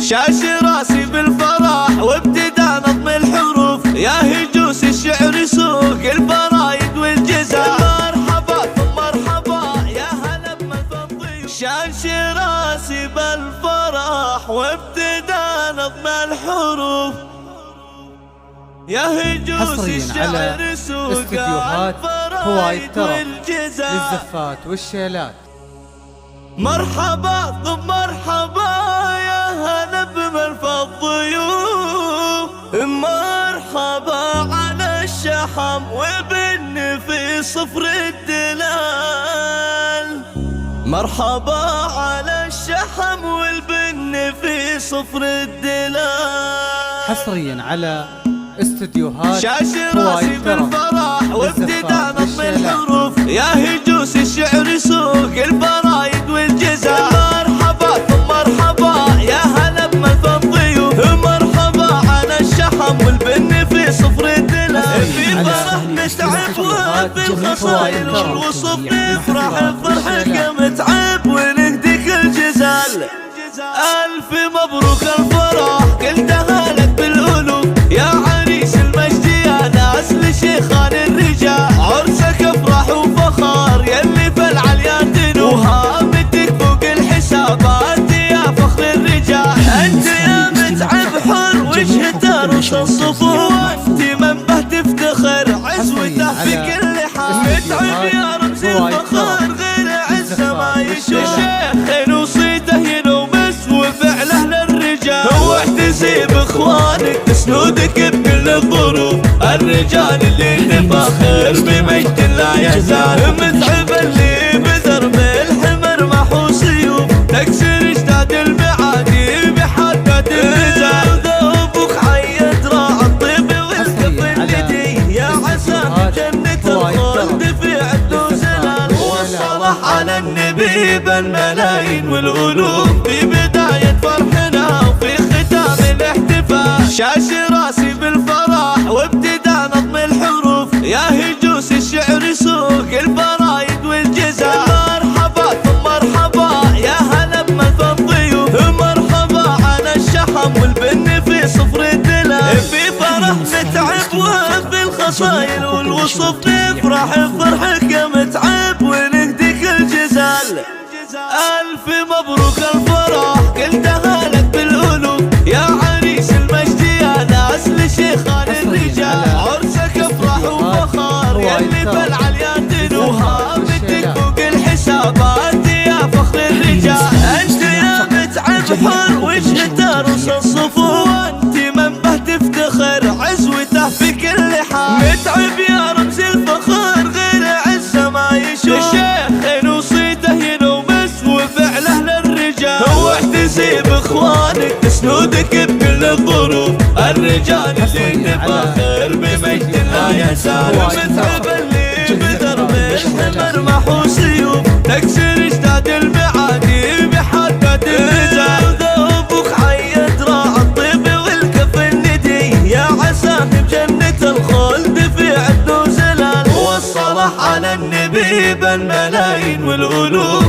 شاش راسي بالفرح وابتدى نظم الحروف، يا هجوس الشعر سوق الفرايد والجزاء. مرحبا ثم مرحبا يا هلا بمن الضيوف، شاش راسي بالفرح وابتدى نظم الحروف، يا هجوس الشعر سوق الفرايد والجزاء للزفات والشيلات. مرحبا ثم مرحبا يا هلا بمن الضيوف، مرحبا على الشحم والبن في صفر الدلال، مرحبا على الشحم والبن في صفر الدلال. حصريا على استديوهات شاش راسي بالفرح وابتدى نظم الحروف، يا هجوس الشعر سوق الفرايد والجزاء. مرحبا ثم مرحبا يا هلا بمن الضيوف، مرحبا على الشحم والبن في صفر الدلال. في فرح نتعب وفي الخصايل والوصف نفرح بفرحك متعب ونهديك الجزال. ألف مبروك الفرح قلتها لك بالألوف، يا عريس المجد يا ناس لشيخان الرجال. عرسك افرح وفخار يلي في العليا تنوف، وهامتك فوق الحسابات يا فخر الرجال. انت يا متعب حر وجهك عروس الصفوف، وانت منبه تفتخر عزوته في كل حال. متعب يا رمز الفخر غير عزه ما يشوف، شيخ وصيته ينومس وفعله للرجال. واحتسي باخوانك تسندك بكل الظروف، الرجال اللي تفاخر بمجد لا يزال. متعب اللي بذرب الحمر محو سيوف، تكسر اجداد المعادي بحدة الرجال. ذوبك حيد راع الطيب والكف الندي، يا عسى جنة الخلد في عد وزلال. والصلاح على النبي بالملايين والألوف، في بداية فرحنا وفي ختام الاحتفال. شاش راسي بالفرح وابتدى نظم الحروف، يا هجوس الشعر سوق الفرايد والجزاء. مرحبا ثم مرحبا يا هلا بمن الضيوف، مرحبا على الشحم والبن في صفر الدلال. في فرح نتعب وفي الخصايل والوصف نفرح بفرحك متعب ونهديك الجزال. ألف مبروك الفرح قلتها لك بالألوف، يا عريس المجد يا ناس لشيخان الرجال. عرسك افرح وفخار يلي في العليا تنوف، وهامتك فوق الحسابات يا فخر الرجال. انت يا متعب حر وجهك عروس الصفوف، وانت منبه تفتخر عزوته في كل حال. متعب يا رمز الفخر غير عزه ما يشوف، شيخ وصيته ينومس وفعله للرجال. واحتسي باخوانك تسندك بكل الظروف، الرجال اللي تفاخر بمجد لا يزال. متعب اللي بدرب الحمر محو سيوف، تكسر اجداد المعادي بحدة الرجال. ذوبك حيد راع الطيب والكف الندي، يا عساه بجنة الخلد في عد وزلال. والصلاح على النبي بالملايين والألوف،